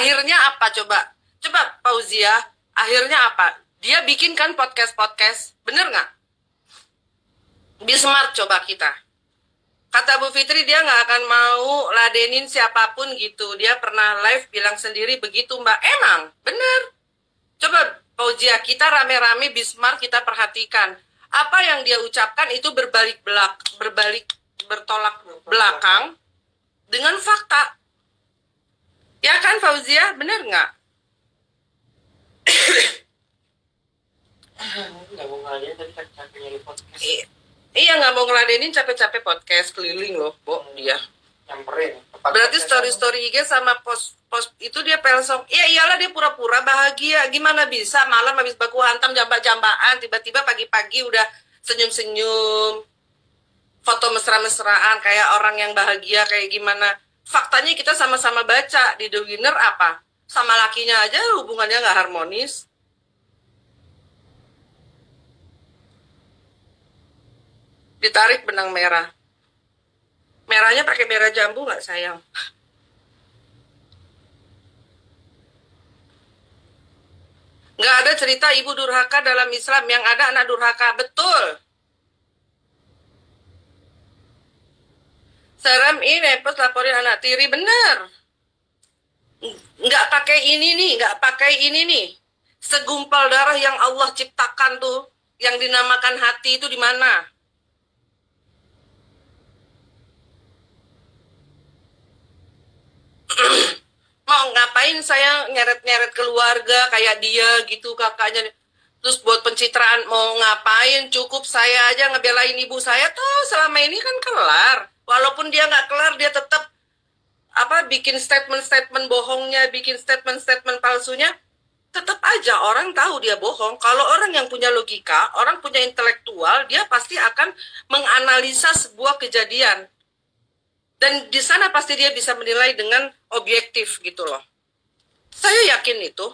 Akhirnya apa coba? Coba Fauzia, akhirnya apa? Dia bikin kan podcast-podcast, bener nggak? Bismart coba kita. Kata Bu Fitri dia nggak akan mau ladenin siapapun gitu. Dia pernah live bilang sendiri begitu Mbak. Emang, bener. Coba Fauzia, kita rame-rame Bismart kita perhatikan. Apa yang dia ucapkan itu bertolak belakang dengan fakta. Ya kan Fauzia, bener nggak? Nggak mau ngeladenin tadi kan capek nyari podcast. Iya nggak mau ngeladenin capek-capek podcast keliling loh, Bo dia. Nyamperin. Berarti story IG sama post itu dia pelsong. Iya iyalah dia pura-pura bahagia. Gimana bisa malam habis baku hantam jambak-jambakan tiba-tiba pagi-pagi udah senyum-senyum. Foto mesra-mesraan kayak orang yang bahagia kayak gimana. Faktanya kita sama-sama baca di The Winner apa? Sama lakinya aja hubungannya nggak harmonis. Ditarik benang merah. Merahnya pakai merah jambu nggak sayang? Nggak ada cerita ibu durhaka dalam Islam, yang ada anak durhaka. Betul. Serem ini, pas laporin anak tiri, bener. Nggak pakai ini nih, nggak pakai ini nih. Segumpal darah yang Allah ciptakan tuh, yang dinamakan hati itu di mana? Mau ngapain saya nyeret-nyeret keluarga kayak dia gitu kakaknya, terus buat pencitraan mau ngapain? Cukup saya aja ngebelain ibu saya tuh selama ini kan kelar. Walaupun dia nggak kelar, dia tetap bikin statement-statement bohongnya, bikin statement-statement palsunya, tetap aja orang tahu dia bohong. Kalau orang yang punya logika, orang punya intelektual, dia pasti akan menganalisa sebuah kejadian. Dan di sana pasti dia bisa menilai dengan objektif gitu loh. Saya yakin itu.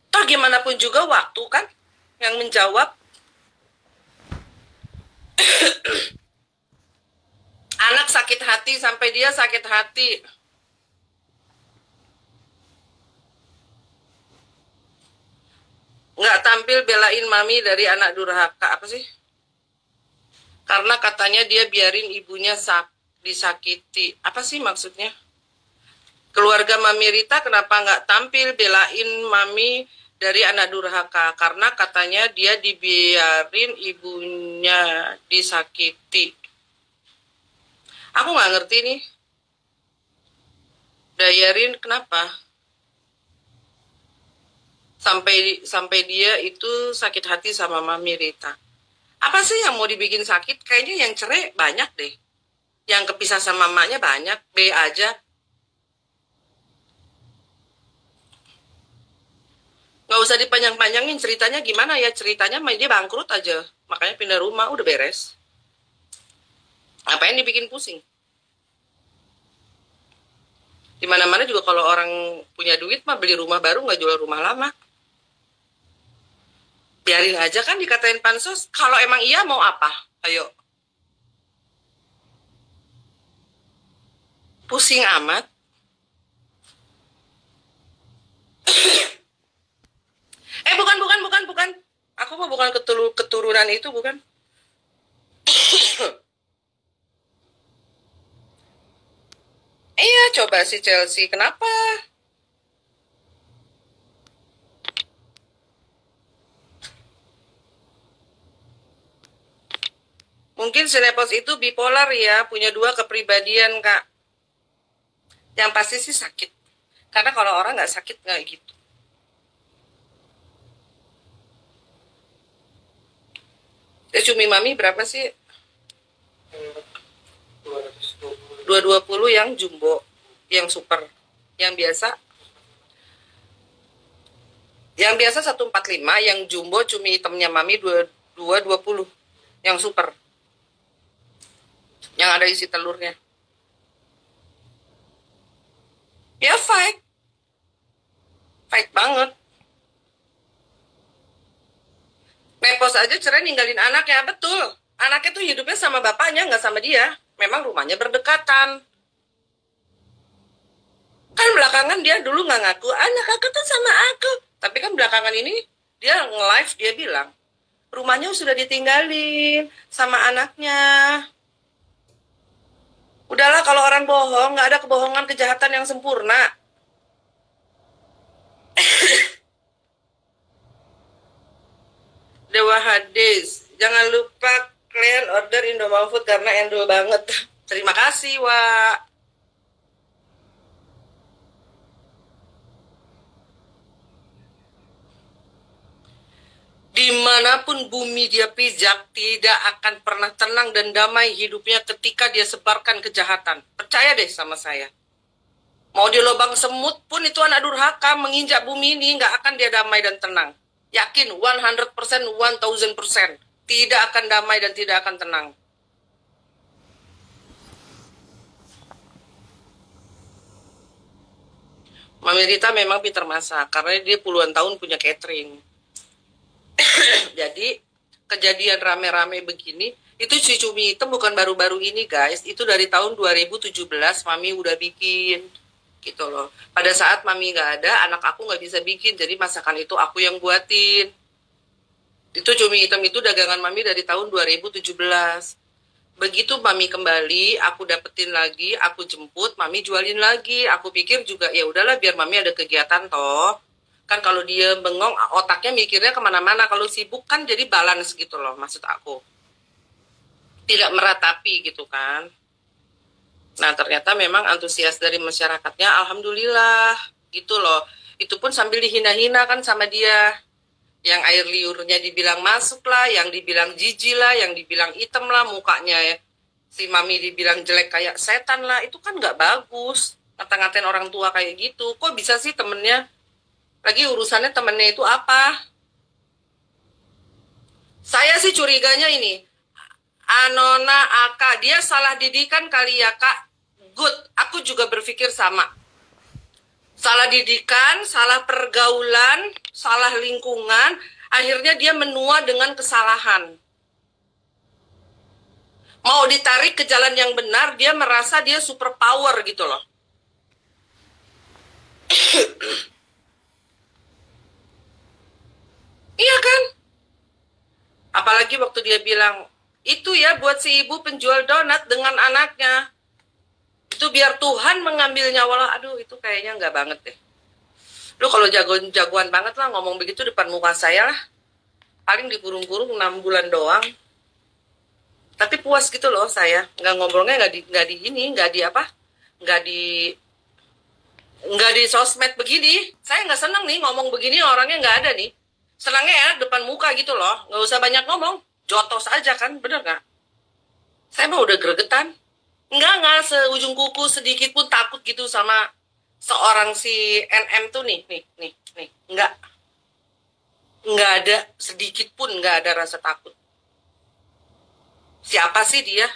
Toh gimana pun juga waktu kan yang menjawab. Anak sakit hati sampai dia sakit hati. Nggak tampil belain mami dari anak durhaka. Apa sih? Karena katanya dia biarin ibunya disakiti. Apa sih maksudnya? Keluarga Mami Rita kenapa nggak tampil belain mami dari anak durhaka? Karena katanya dia dibiarin ibunya disakiti. Aku nggak ngerti nih. Dayarin kenapa? Sampai dia itu sakit hati sama Mami Rita. Apa sih yang mau dibikin sakit? Kayaknya yang cerai banyak deh. Yang kepisah sama mamanya banyak. B aja. Nggak usah dipanjang-panjangin ceritanya gimana ya. Ceritanya dia bangkrut aja. Makanya pindah rumah, udah beres. Ngapain dibikin pusing? Dimana-mana juga kalau orang punya duit mah beli rumah baru, nggak jual rumah lama. Biarin aja kan dikatain pansos. Kalau emang iya mau apa? Ayo. Pusing amat. Bukan. Aku mah bukan keturunan itu, bukan. Iya, coba si Chelsea. Kenapa? Mungkin si Nepos itu bipolar ya, punya dua kepribadian, Kak. Yang pasti sih sakit. Karena kalau orang nggak sakit nggak gitu. Cumi mami berapa sih? 220 yang jumbo, yang super. Yang biasa 145, yang jumbo cumi hitamnya mami 220. Yang super. Yang ada isi telurnya. Ya fake. Fake banget. Nepos aja cerai ninggalin anaknya, betul. Anaknya tuh hidupnya sama bapaknya, nggak sama dia. Memang rumahnya berdekatan. Kan belakang belakangan dia dulu nggak ngaku, anak kakak tuh sama aku. Tapi kan belakangan ini dia nge-live, dia bilang, rumahnya sudah ditinggalin sama anaknya. Udahlah kalau orang bohong, nggak ada kebohongan kejahatan yang sempurna. Dewa Hadis, jangan lupa kalian order Indomaret karena endul banget. Terima kasih, Wak. Dimanapun bumi dia pijak, tidak akan pernah tenang dan damai hidupnya ketika dia sebarkan kejahatan. Percaya deh sama saya. Mau di lubang semut pun itu anak durhaka menginjak bumi ini, nggak akan dia damai dan tenang. Yakin, 100%, 1000%. Tidak akan damai dan tidak akan tenang. Mami Rita memang pintar masak, karena dia puluhan tahun punya catering. Jadi kejadian rame-rame begini itu si cumi hitam bukan baru-baru ini guys, itu dari tahun 2017 Mami udah bikin gitu loh. Pada saat Mami nggak ada, anak aku nggak bisa bikin, jadi masakan itu aku yang buatin. Itu cumi hitam itu dagangan Mami dari tahun 2017. Begitu Mami kembali, aku dapetin lagi, aku jemput, Mami jualin lagi. Aku pikir juga ya udahlah biar Mami ada kegiatan toh. Kan kalau dia bengong, otaknya mikirnya kemana-mana. Kalau sibuk kan jadi balance gitu loh, maksud aku. Tidak meratapi gitu kan. Nah ternyata memang antusias dari masyarakatnya, alhamdulillah gitu loh. Itu pun sambil dihina-hina kan sama dia. Yang air liurnya dibilang masuk lah, yang dibilang jijik lah, yang dibilang hitam lah mukanya ya. Si Mami dibilang jelek kayak setan lah, itu kan nggak bagus. Ngata-ngatain orang tua kayak gitu. Kok bisa sih temennya? Lagi urusannya temennya itu apa? Saya sih curiganya ini. Anona Aka, dia salah didikan kali ya kak. Good, aku juga berpikir sama. Salah didikan, salah pergaulan, salah lingkungan, akhirnya dia menua dengan kesalahan. Mau ditarik ke jalan yang benar, dia merasa dia super power gitu loh. Iya kan? Apalagi waktu dia bilang, itu ya buat si ibu penjual donat dengan anaknya. Itu biar Tuhan mengambil nyawa lo. Aduh, itu kayaknya nggak banget deh. Lu kalau jagoan banget lah ngomong begitu depan muka saya lah. Paling dikurung-kurung 6 bulan doang. Tapi puas gitu loh saya. Nggak ngobrolnya nggak di sosmed begini. Saya nggak seneng nih ngomong begini orangnya nggak ada nih. Senangnya enak depan muka gitu loh. Nggak usah banyak ngomong. Jotos aja kan, bener nggak? Saya mah udah gregetan. Nggak seujung kuku sedikit pun takut gitu sama seorang si NM tuh nih. Nggak ada sedikit pun nggak ada rasa takut. Siapa sih dia?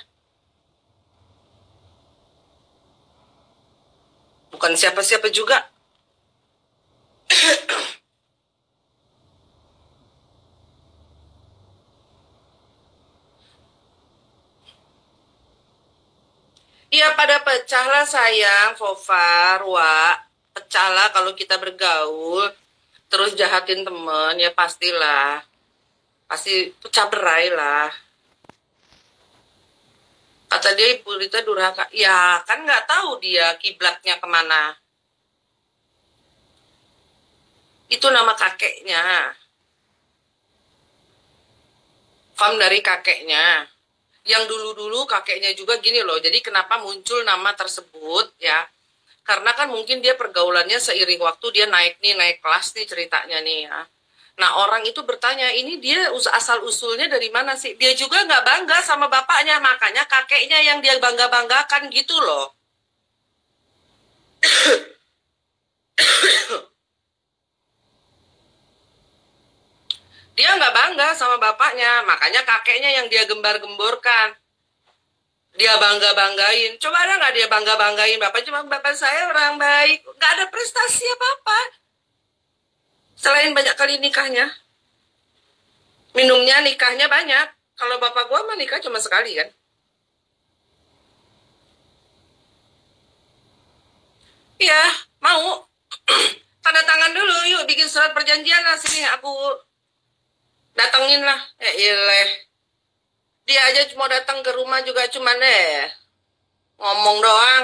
Bukan siapa-siapa juga. Iya pada pecahlah sayang, Fofar, Wak. Pecahlah kalau kita bergaul, terus jahatin temen, ya pastilah. Pasti pecah berai lah. Kata dia Ibu Rita durhaka. Ya kan nggak tahu dia kiblatnya kemana. Itu nama kakeknya. Fam dari kakeknya. Yang dulu-dulu kakeknya juga gini loh. Jadi kenapa muncul nama tersebut ya? Karena kan mungkin dia pergaulannya seiring waktu dia naik kelas nih ceritanya nih ya. Nah orang itu bertanya, ini dia asal-usulnya dari mana sih? Dia juga nggak bangga sama bapaknya, makanya kakeknya yang dia bangga-banggakan gitu loh. Dia nggak bangga sama bapaknya, makanya kakeknya yang dia gembar-gemborkan. Dia bangga-banggain. Coba ada nggak dia bangga-banggain bapak? Cuma bapak saya orang baik. Nggak ada prestasi apa-apa. Selain banyak kali nikahnya. Minumnya nikahnya banyak. Kalau bapak gua mah nikah cuma sekali kan. Iya, Mau? Tanda tangan dulu, yuk bikin surat perjanjian lah sini. Aku datengin lah. Ileh. Dia aja mau datang ke rumah juga cuman ngomong doang.